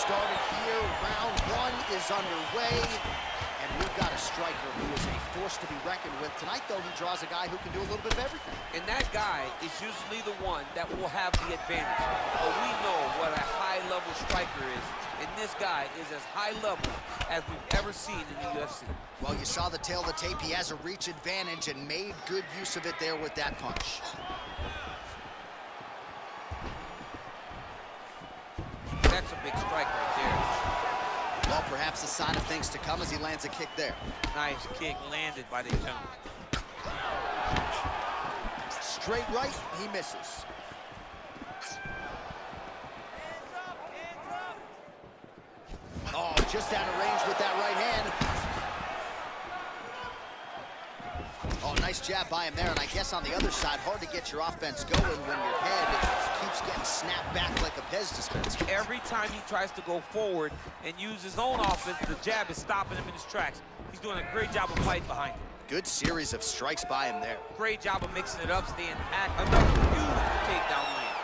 started here. Round one is underway. And we've got a striker who is a force to be reckoned with. Tonight, though, he draws a guy who can do a little bit of everything. And that guy is usually the one that will have the advantage. But we know what a high-level striker is. And this guy is as high level as we've ever seen in the UFC. Well, you saw the tail of the tape. He has a reach advantage and made good use of it there with that punch. That's a big strike right there. Well, perhaps a sign of things to come as he lands a kick there. Nice kick landed by the gentleman. Straight right, he misses. Oh, just out of range with that right hand. Oh, nice jab by him there, and I guess on the other side, hard to get your offense going when your head keeps getting snapped back like a Pez dispenser. Every time he tries to go forward and use his own offense, the jab is stopping him in his tracks. He's doing a great job of fighting behind him. Good series of strikes by him there. Great job of mixing it up, staying active. Another huge takedown land.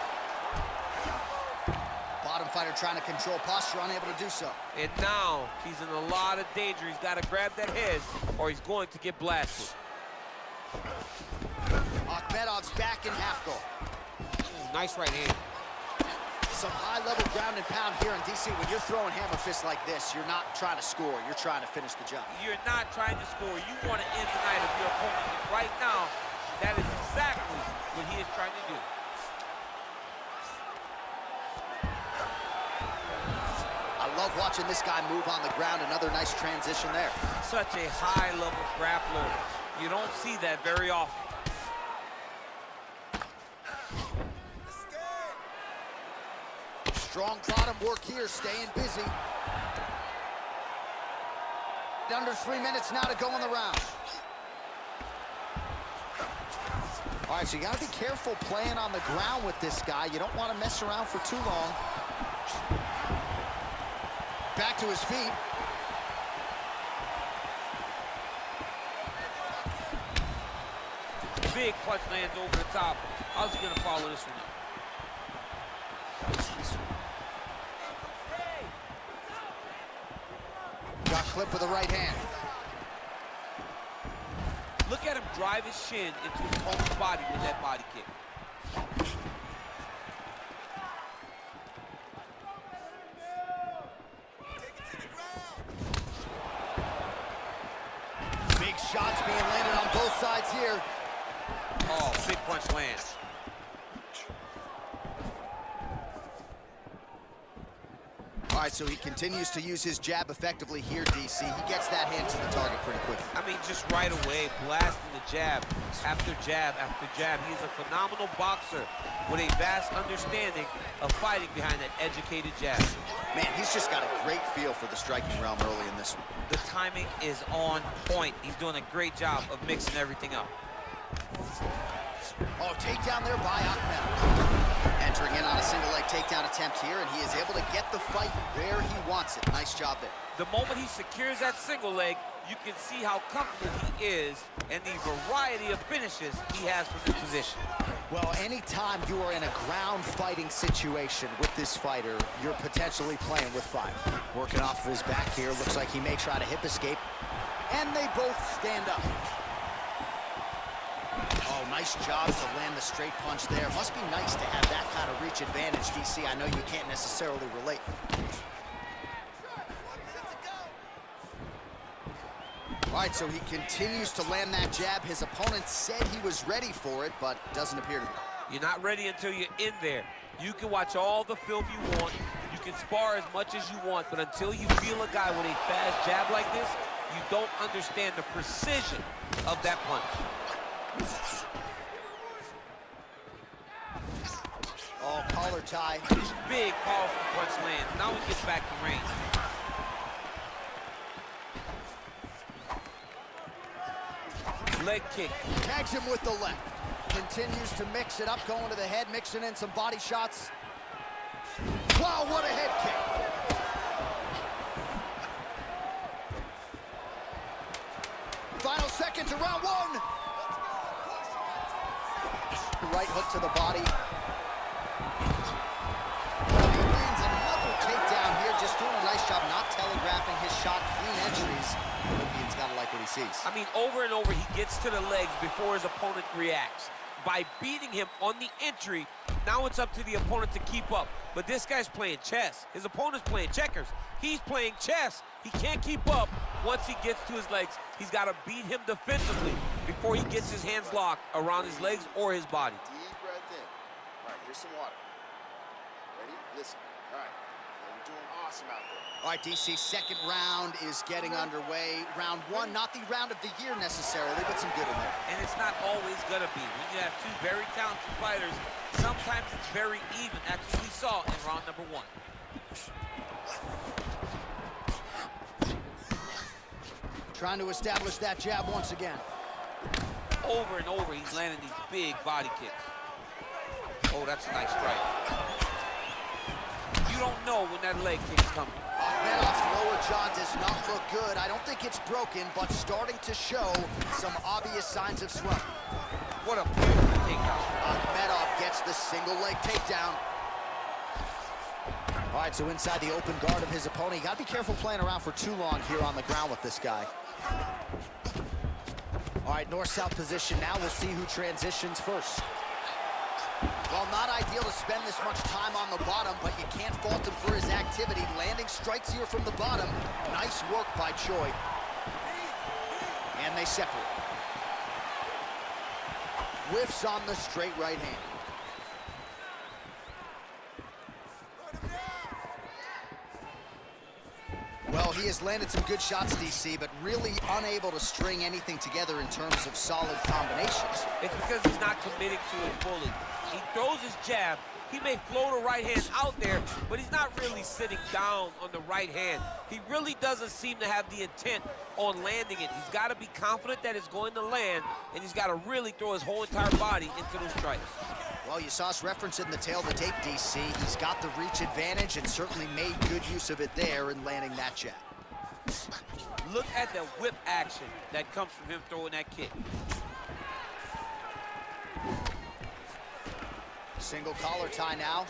Bottom fighter trying to control posture, unable to do so. And now he's in a lot of danger. He's got to grab that head or he's going to get blasted. Akhmedov's back in half guard. Nice right hand. Some high-level ground and pound here in DC. When you're throwing hammer fists like this, you're not trying to score. You're trying to finish the job. You're not trying to score. You want to end the night of your opponent. And right now, that is exactly what he is trying to do. I love watching this guy move on the ground. Another nice transition there. Such a high-level grappler. You don't see that very often. Strong bottom work here, staying busy. Under 3 minutes now to go in the round. All right, so you gotta be careful playing on the ground with this guy. You don't want to mess around for too long. Back to his feet. Big punch lands over the top. How's he gonna follow this one up? Got clipped with the right hand. Look at him drive his shin into his opponent's body with that body kick. Big shots being landed on both sides here. Oh, big punch lands. All right, so he continues to use his jab effectively here, DC. He gets that hand to the target pretty quickly. I mean, just right away, blasting the jab after jab after jab. He's a phenomenal boxer with a vast understanding of fighting behind that educated jab. Man, he's just got a great feel for the striking realm early in this one. The timing is on point. He's doing a great job of mixing everything up. Oh, takedown there by Akhmedov. Entering in on a single leg takedown attempt here, and he is able to get the fight where he wants it. Nice job there. The moment he secures that single leg, you can see how comfortable he is and the variety of finishes he has from this position. Well, anytime you are in a ground fighting situation with this fighter, you're potentially playing with fire. Working off of his back here, looks like he may try to hip escape, and they both stand up. Oh, nice job to land the straight punch there. Must be nice to have that kind of reach advantage, DC. I know you can't necessarily relate. All right, so he continues to land that jab. His opponent said he was ready for it, but doesn't appear to be. You're not ready until you're in there. You can watch all the film you want. You can spar as much as you want, but until you feel a guy with a fast jab like this, you don't understand the precision of that punch. Oh, collar tie. Big, powerful punch land. Now he gets back to range. Leg kick. Tags him with the left. Continues to mix it up, going to the head, mixing in some body shots. Wow, what a head kick. Final seconds of round one. Right hook to the body. He lands another takedown here, just doing a nice job not telegraphing his shot, clean entries. Olympian's got to like what he sees. I mean, over and over, he gets to the legs before his opponent reacts. By beating him on the entry, now it's up to the opponent to keep up. But this guy's playing chess. His opponent's playing checkers. He's playing chess. He can't keep up once he gets to his legs. He's got to beat him defensively before he gets his hands locked around his legs or his body. Deep breath in. All right, here's some water. Ready? Listen. All right. You're doing awesome out there. All right, DC, second round is getting underway. Round one, not the round of the year necessarily, but some good in there. And it's not always gonna be. When you have two very talented fighters, sometimes it's very even. That's what we saw in round number one. Trying to establish that jab once again. Over and over, he's landing these big body kicks. Oh, that's a nice strike. You don't know when that leg kick's coming. Akhmedov's lower jaw does not look good. I don't think it's broken, but starting to show some obvious signs of swelling. What a beautiful takedown. Akhmedov gets the single leg takedown. All right, so inside the open guard of his opponent. You gotta be careful playing around for too long here on the ground with this guy. All right, north-south position now. We'll see who transitions first. Well, not ideal to spend this much time on the bottom, but you can't fault him for his activity. Landing strikes here from the bottom. Nice work by Choi. And they separate. Whiffs on the straight right hand. Well, he has landed some good shots, DC, but really unable to string anything together in terms of solid combinations. It's because he's not committing to it fully. He throws his jab. He may float a right hand out there, but he's not really sitting down on the right hand. He really doesn't seem to have the intent on landing it. He's got to be confident that it's going to land, and he's got to really throw his whole entire body into those strikes. Well, you saw us reference it in the tail of the tape, DC. He's got the reach advantage and certainly made good use of it there in landing that jab. Look at the whip action that comes from him throwing that kick. Single collar tie now.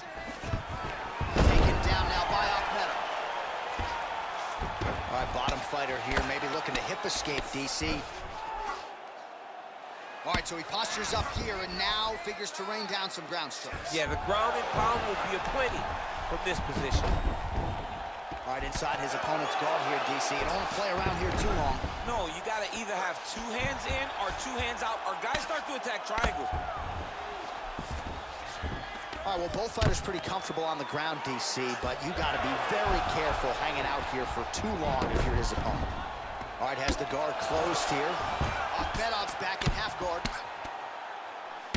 Taken down now by Akhmedov. All right, bottom fighter here, maybe looking to hip escape, DC. All right, so he postures up here and now figures to rain down some ground strikes. Yeah, the ground and pound will be aplenty from this position. All right, inside his opponent's guard here, DC. You don't want to play around here too long. No, you got to either have two hands in or two hands out, or guys start to attack triangles. All right, well, both fighters pretty comfortable on the ground, DC, but you got to be very careful hanging out here for too long if you're his opponent. All right, has the guard closed here. Akhmedov's back in half guard.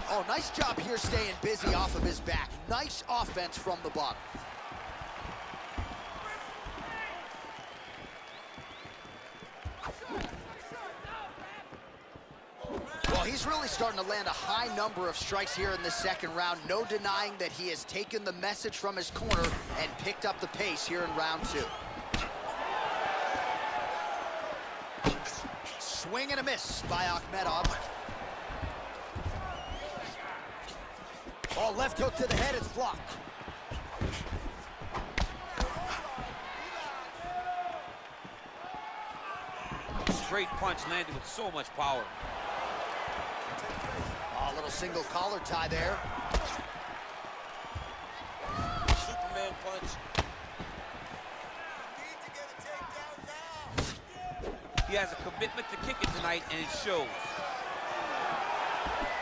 Oh, nice job here staying busy off of his back. Nice offense from the bottom. Well, he's really starting to land a high number of strikes here in the second round. No denying that he has taken the message from his corner and picked up the pace here in round two. Swing and a miss by Akhmedov. Oh, left hook to the head, it's blocked. Straight punch landed with so much power. Oh, a little single collar tie there. Superman punch. He has a commitment to kicking tonight, and it shows.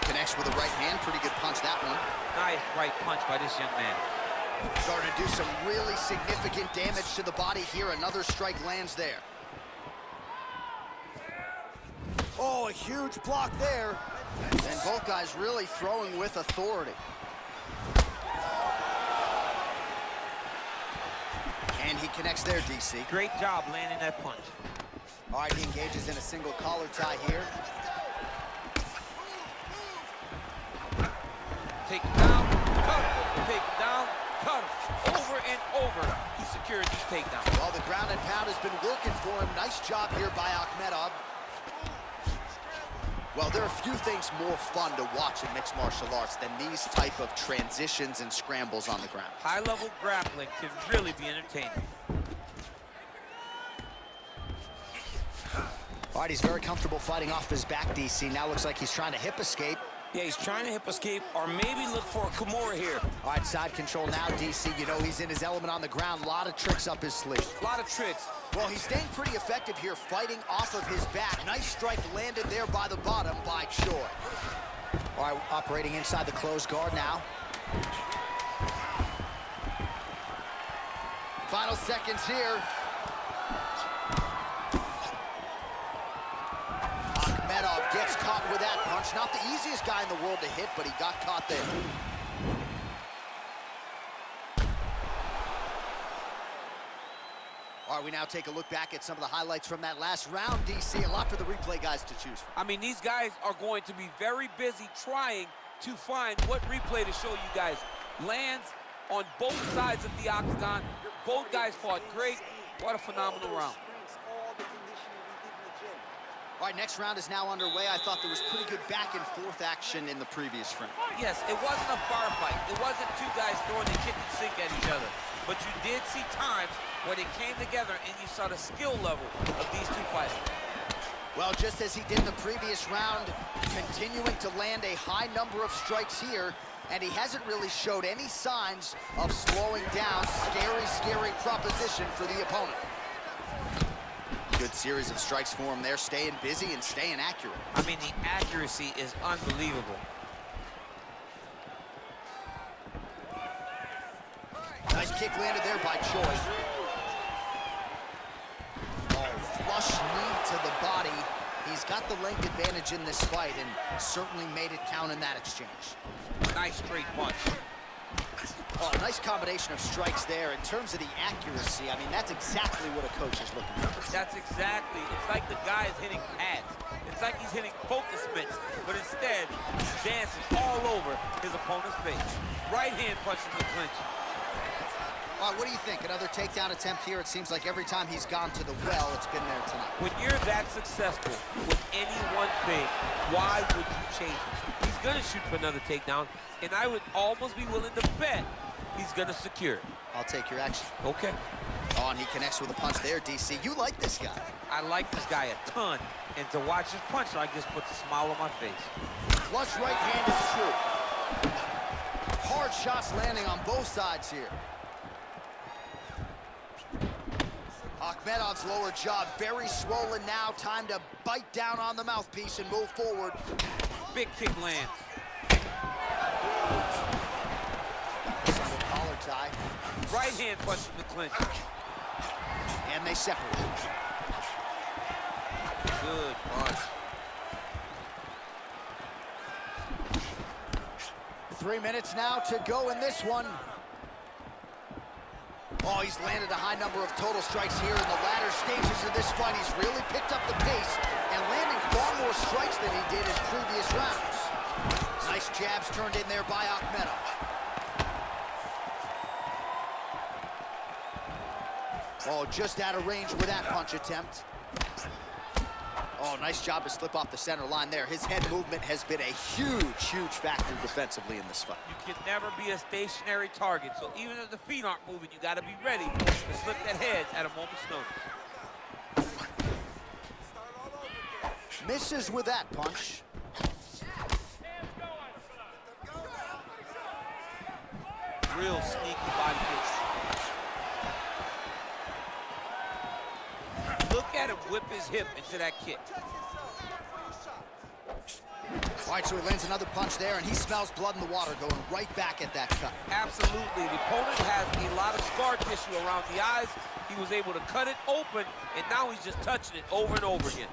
Connects with a right hand, pretty good punch that one. Nice right punch by this young man. Starting to do some really significant damage to the body here. Another strike lands there. Oh, a huge block there. And both guys really throwing with authority. And he connects there, DC. Great job landing that punch. All right, he engages in a single collar tie here. Take him down, cut him. Take him down, cut him. Over and over, he secures these takedowns. Well, the ground and pound has been working for him. Nice job here by Akhmedov. Well, there are few things more fun to watch in mixed martial arts than these type of transitions and scrambles on the ground. High-level grappling can really be entertaining. All right, he's very comfortable fighting off his back, DC. Now looks like he's trying to hip escape. Yeah, he's trying to hip escape or maybe look for a Kimura here. All right, side control now, DC. You know he's in his element on the ground. A lot of tricks up his sleeve. A lot of tricks. Well, he's staying pretty effective here, fighting off of his back. Nice strike landed there by the bottom by Choi. All right, operating inside the closed guard now. Final seconds here. Akhmedov gets caught with that punch. Not the easiest guy in the world to hit, but he got caught there. All right, we now take a look back at some of the highlights from that last round, DC. A lot for the replay guys to choose from. I mean, these guys are going to be very busy trying to find what replay to show you guys. Lands on both sides of the octagon. Both guys fought great. What a phenomenal round. All right, next round is now underway. I thought there was pretty good back and forth action in the previous round. Yes, it wasn't a bar fight. It wasn't two guys throwing the kitchen sink at each other. But you did see times where they came together and you saw the skill level of these two fighters. Well, just as he did in the previous round, continuing to land a high number of strikes here, and he hasn't really showed any signs of slowing down. Scary, scary proposition for the opponent. Good series of strikes for him there, staying busy and staying accurate. I mean, the accuracy is unbelievable. Nice kick landed there by Choi. Oh, flush knee to the body. He's got the length advantage in this fight and certainly made it count in that exchange. Nice straight punch. Oh, nice combination of strikes there. In terms of the accuracy, I mean, that's exactly what a coach is looking for. That's exactly. It's like the guy is hitting pads. It's like he's hitting focus mitts, but instead, he's dancing all over his opponent's face. Right hand punches the clinch. All right, what do you think? Another takedown attempt here. It seems like every time he's gone to the well, it's been there tonight. When you're that successful with any one thing, why would you change it? He's going to shoot for another takedown, and I would almost be willing to bet he's going to secure it. I'll take your action. Okay. Oh, and he connects with a punch there, DC. You like this guy. I like this guy a ton, and to watch his punch, I just puts a smile on my face. Flush right hand is true. Hard shots landing on both sides here. Akhmedov's lower jaw very swollen now. Time to bite down on the mouthpiece and move forward. Big kick lands. Single collar tie. Right hand punch from the clinch. And they separate. Good punch. 3 minutes now to go in this one. Oh, he's landed a high number of total strikes here in the latter stages of this fight. He's really picked up the pace and landing far more strikes than he did in previous rounds. Nice jabs turned in there by Akhmedov. Oh, just out of range with that punch attempt. Oh, nice job to slip off the center line there. His head movement has been a huge, huge factor defensively in this fight. You can never be a stationary target, so even if the feet aren't moving, you got to be ready to slip that head at a moment's notice. Misses with that punch. Real sneaky body kick. Look at him whip his hip into that kick. All right, so he lands another punch there, and he smells blood in the water, going right back at that cut. Absolutely. The opponent has a lot of scar tissue around the eyes. He was able to cut it open, and now he's just touching it over and over again.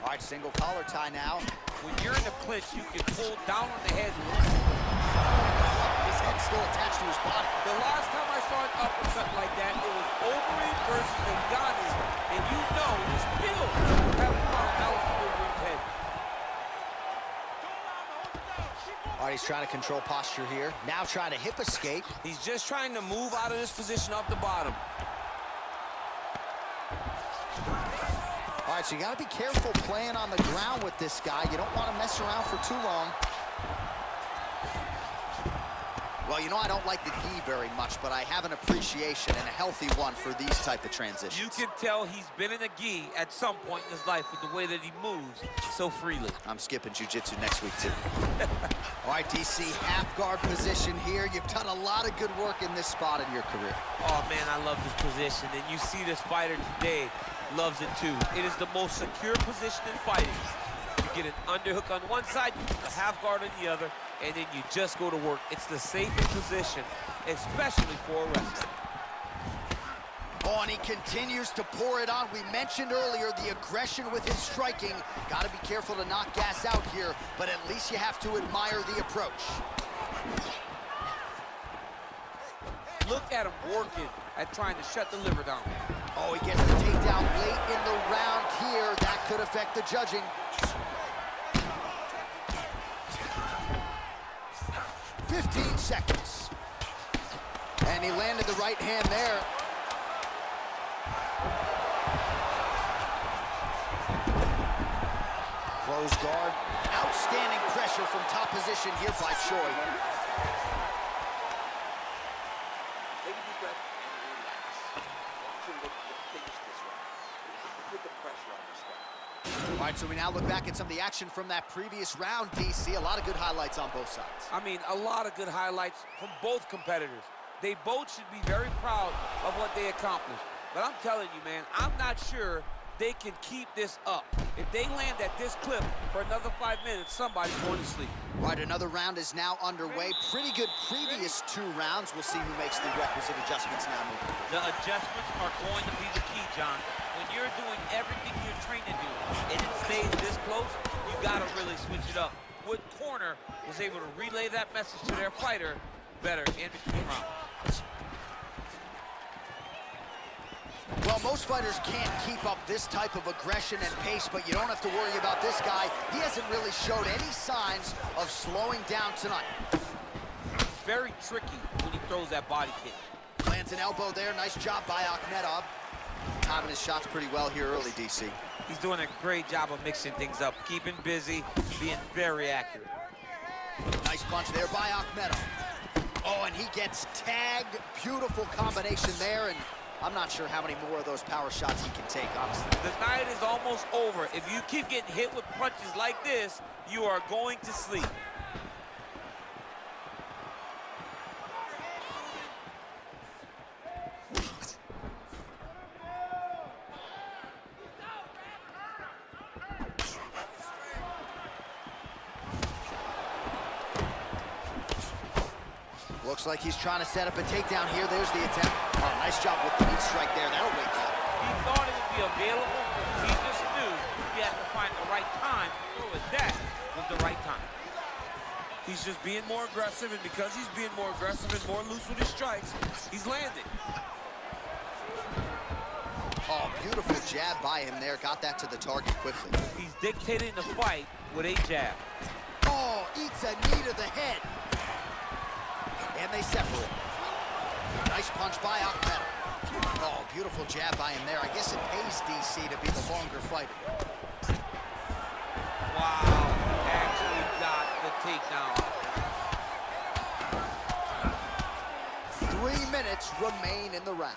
All right, single collar tie now. When you're in the clinch, you can pull down on the head. His head's still attached to his body. The last time I saw an uppercut like that, it was Overeem versus Ngannou, and you know you still haven't found out Overeem's head. All right, he's trying to control posture here. Now trying to hip escape. He's just trying to move out of this position off the bottom. All right, so you got to be careful playing on the ground with this guy. You don't want to mess around for too long. Well, you know, I don't like the gi very much, but I have an appreciation and a healthy one for these type of transitions. You can tell he's been in a gi at some point in his life with the way that he moves so freely. I'm skipping jiu-jitsu next week, too. All right, DC, half guard position here. You've done a lot of good work in this spot in your career. Oh, man, I love this position, and you see this fighter today loves it, too. It is the most secure position in fighting. You get an underhook on one side, you get a half guard on the other, and then you just go to work. It's the safest position, especially for a wrestler. Oh, and he continues to pour it on. We mentioned earlier the aggression with his striking. Got to be careful to not gas out here, but at least you have to admire the approach. Look at him working at trying to shut the liver down. Oh, he gets the takedown late in the round here. That could affect the judging. 15 seconds. And he landed the right hand there. Close guard. Outstanding pressure from top position here by Choi. Take a deep breath and relax. Watch him finish this round. Put the pressure on this guy. All right, so we now look back at some of the action from that previous round, DC. A lot of good highlights on both sides. I mean, a lot of good highlights from both competitors. They both should be very proud of what they accomplished. But I'm telling you, man, I'm not sure they can keep this up. If they land at this clip for another 5 minutes, somebody's going to sleep. All right, another round is now underway. Pretty good previous 2 rounds. We'll see who makes the requisite adjustments now moving forward. The adjustments are going to be the key, John. When you're doing everything you're trained to do and it stays this close, you got to really switch it up. Wood Corner was able to relay that message to their fighter better in between rounds. Well, most fighters can't keep up this type of aggression and pace, but you don't have to worry about this guy. He hasn't really showed any signs of slowing down tonight. It's very tricky when he throws that body kick. Lands an elbow there. Nice job by Akhmedov. Timing his shots pretty well here early, DC. He's doing a great job of mixing things up, keeping busy, being very accurate. Nice punch there by Akhmedov. Oh, and he gets tagged. Beautiful combination there, and I'm not sure how many more of those power shots he can take, honestly. The night is almost over. If you keep getting hit with punches like this, you are going to sleep. Looks like he's trying to set up a takedown here. There's the attempt. Oh, nice job with the knee strike there. That'll wake up. He thought it would be available. He just knew he had to find the right time to throw it. That was the right time. He's just being more aggressive, and because he's being more aggressive and more loose with his strikes, he's landing. Oh, beautiful jab by him there. Got that to the target quickly. He's dictating the fight with a jab. Oh, eats a knee to the head. And they separate. Nice punch by Akhmedov. Oh, beautiful jab by him there. I guess it pays DC to be the longer fighter. Wow, actually got the takedown. 3 minutes remain in the round.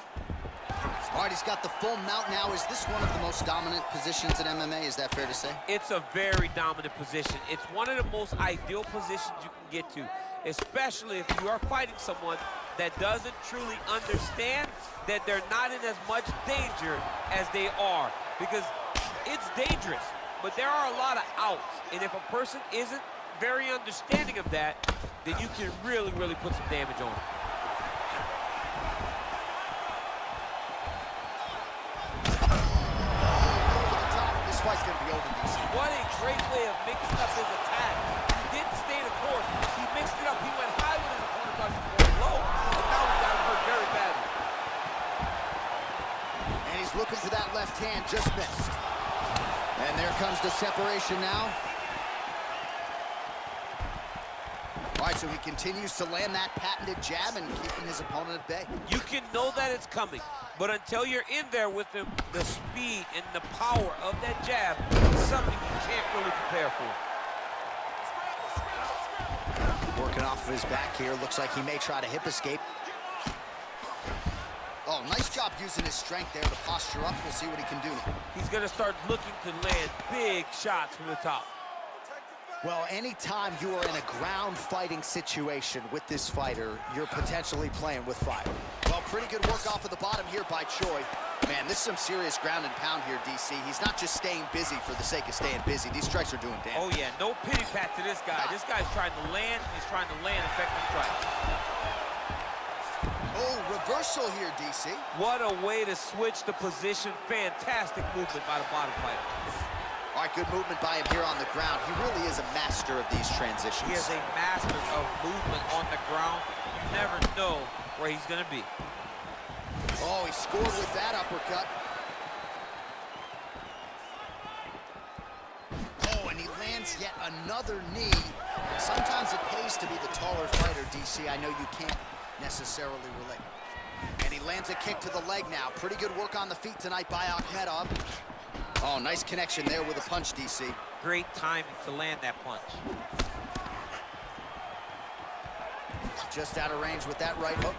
All right, he's got the full mount now. Is this one of the most dominant positions in MMA? Is that fair to say? It's a very dominant position. It's one of the most ideal positions you can get to, especially if you are fighting someone that doesn't truly understand that they're not in as much danger as they are, because it's dangerous, but there are a lot of outs, and if a person isn't very understanding of that, then you can really, really put some damage on them. This fight's gonna be over, DC. What a great way of mixing up his attack. He didn't stay the course. He mixed it up. He went high with his opponent, going low, and now he got him hurt very badly. And he's looking for that left hand, just missed. And there comes the separation now. All right, so he continues to land that patented jab and keeping his opponent at bay. You can know that it's coming, but until you're in there with him, the speed and the power of that jab is something you can't really prepare for. Working Working off of his back here. Looks like he may try to hip escape. Oh, nice job using his strength there to posture up. We'll see what he can do now. He's going to start looking to land big shots from the top. Well, anytime you are in a ground fighting situation with this fighter, you're potentially playing with fire. Well, pretty good work off of the bottom here by Choi. Man, this is some serious ground and pound here, DC. He's not just staying busy for the sake of staying busy. These strikes are doing damage. Oh, yeah, no pity pat to this guy. This guy's trying to land, he's trying to land effective strikes. Oh, reversal here, DC. What a way to switch the position. Fantastic movement by the bottom fighter. All right, good movement by him here on the ground. He really is a master of these transitions. He is a master of movement on the ground. You never know where he's going to be. Oh, he scored with that uppercut. Oh, and he lands yet another knee. And sometimes it pays to be the taller fighter, DC. I know you can't necessarily relate. And he lands a kick to the leg now. Pretty good work on the feet tonight by Akhmedov. Oh, nice connection there with a punch, DC. Great timing to land that punch. Just out of range with that right hook.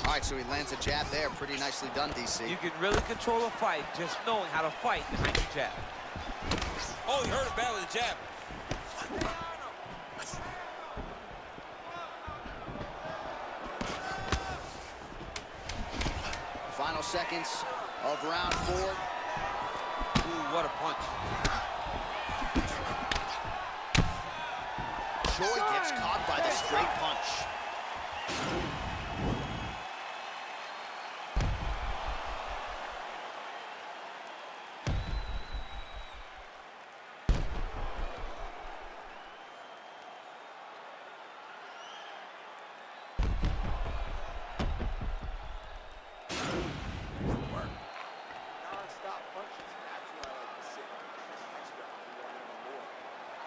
All right, so he lands a jab there. Pretty nicely done, DC. You can really control a fight just knowing how to fight behind the jab. Oh, he hurt it badly, the jab. Final seconds of round 4. Ooh, what a punch. Choi gets caught by the straight punch.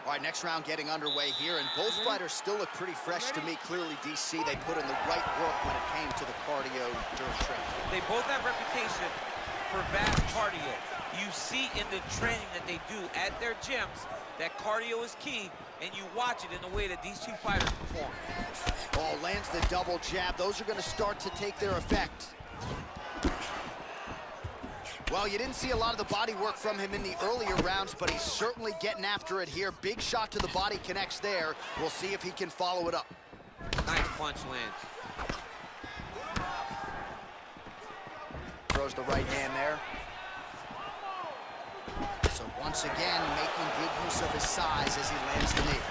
All right, next round getting underway here, and both fighters still look pretty fresh to me. Clearly, DC, they put in the right work when it came to the cardio during training. They both have reputation for vast cardio. You see in the training that they do at their gyms that cardio is key, and you watch it in the way that these two fighters perform. Oh, lands the double jab. Those are going to start to take their effect. Well, you didn't see a lot of the body work from him in the earlier rounds, but he's certainly getting after it here. Big shot to the body connects there. We'll see if he can follow it up. Nice punch lands. Throws the right hand there. So once again, making good use of his size as he lands the knee.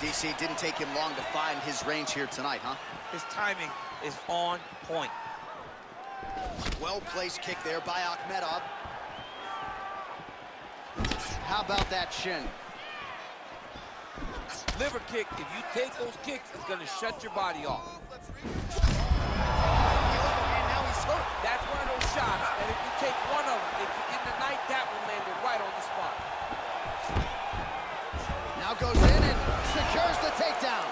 DC, didn't take him long to find his range here tonight, huh? His timing is on point. Well-placed kick there by Akhmedov. How about that shin? Liver kick, if you take those kicks, it's going to shut your body off. And now he's hurt. That's one of those shots that if you take one of them, if you end the night, that one landed right on the spot. Now goes in and secures the takedown.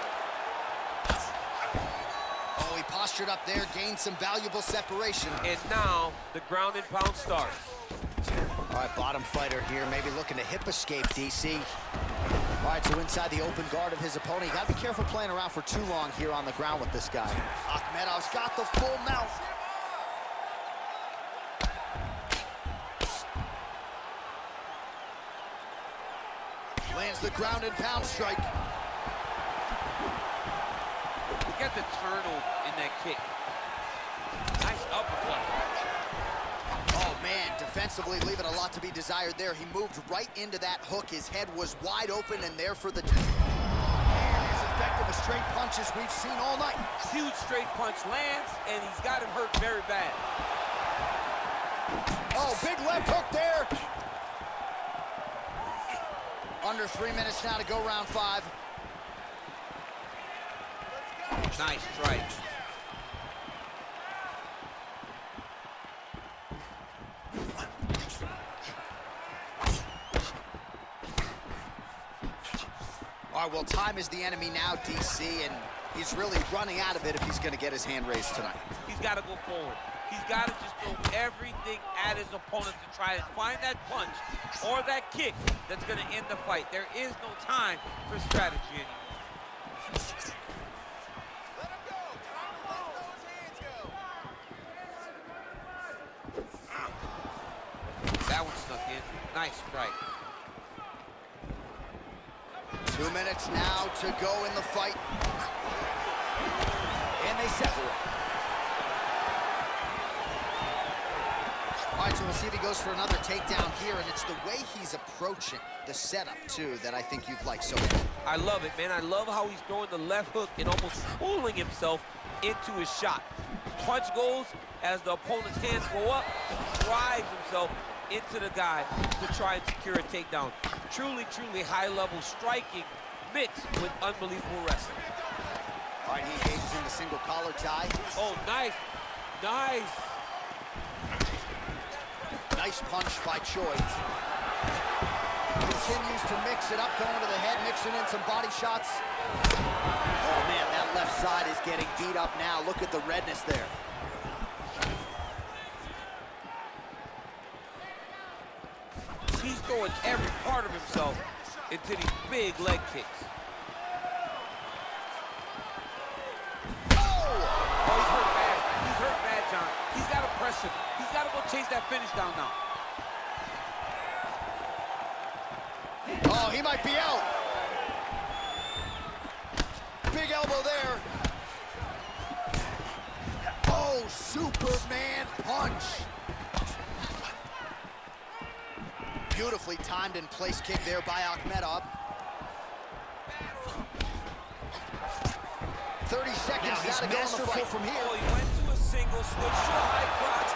Oh, he postured up there, gained some valuable separation. And now the ground and pound starts. All right, bottom fighter here, maybe looking to hip escape, DC. All right, so inside the open guard of his opponent. You gotta be careful playing around for too long here on the ground with this guy. Akhmedov's got the full mount. Lands the ground and pound strike. Look at the turnover in that kick. Nice uppercut. Oh, man, defensively leaving a lot to be desired there. He moved right into that hook. His head was wide open and there for the... And as effective a straight punch as we've seen all night. Huge straight punch lands, and he's got him hurt very bad. Oh, big left hook there. Under 3 minutes now to go round 5. Nice strike. All right, well, time is the enemy now, DC, and he's really running out of it if he's going to get his hand raised tonight. He's got to go forward. He's got to just throw everything at his opponent to try and find that punch or that kick that's going to end the fight. There is no time for strategy anymore. Let him go. Time to let those hands go. That one snuck in. Nice strike. 2 minutes now to go in the fight. And they separate. All right, so we'll see if he goes for another takedown here, and it's the way he's approaching the setup, too, that I think you've liked so far. I love it, man. I love how he's throwing the left hook and almost pulling himself into his shot. Punch goes as the opponent's hands go up, he drives himself into the guy to try and secure a takedown. Truly, truly high-level striking mixed with unbelievable wrestling. All right, he engages in the single collar tie. Oh, nice. Nice. Nice punch by Choi. Continues to mix it up, going to the head, mixing in some body shots. Oh, man, that left side is getting beat up now. Look at the redness there. He's throwing every part of himself into these big leg kicks. Oh, he's hurt bad. He's hurt bad, John. He's got to press him. He's got to go chase that finish down now. Oh, he might be out. Big elbow there. Oh, Superman punch. Beautifully timed and placed kick there by Akhmedov. 30 seconds now to go in the fight from here. Oh, he went to a single, switch to a high crotch.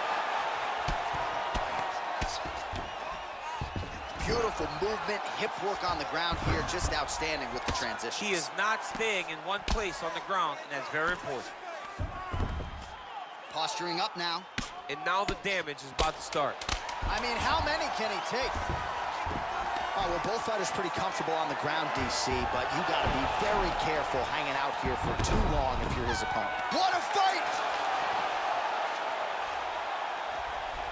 Beautiful movement, hip work on the ground here, just outstanding with the transition. He is not staying in one place on the ground, and that's very important. Posturing up now. And now the damage is about to start. I mean, how many can he take? All right, well, both fighters pretty comfortable on the ground, DC, but you got to be very careful hanging out here for too long if you're his opponent. What a fight!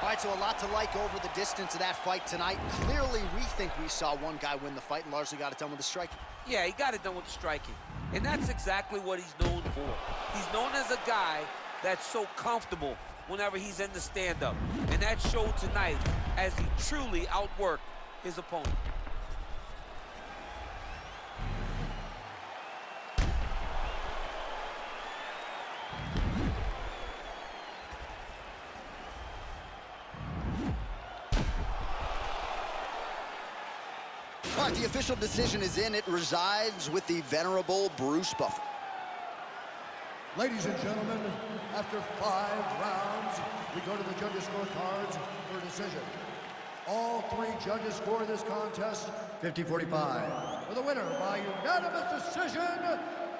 All right, so a lot to like over the distance of that fight tonight. Clearly, we think we saw one guy win the fight and largely got it done with the striking. Yeah, he got it done with the striking. And that's exactly what he's known for. He's known as a guy that's so comfortable whenever he's in the stand-up. And that showed tonight as he truly outworked his opponent. All right, the official decision is in. It resides with the venerable Bruce Buffer. Ladies and gentlemen, after 5 rounds, we go to the judges' scorecards for a decision. All 3 judges score this contest 50-45. For the winner by unanimous decision,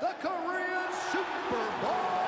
the Korean Superboy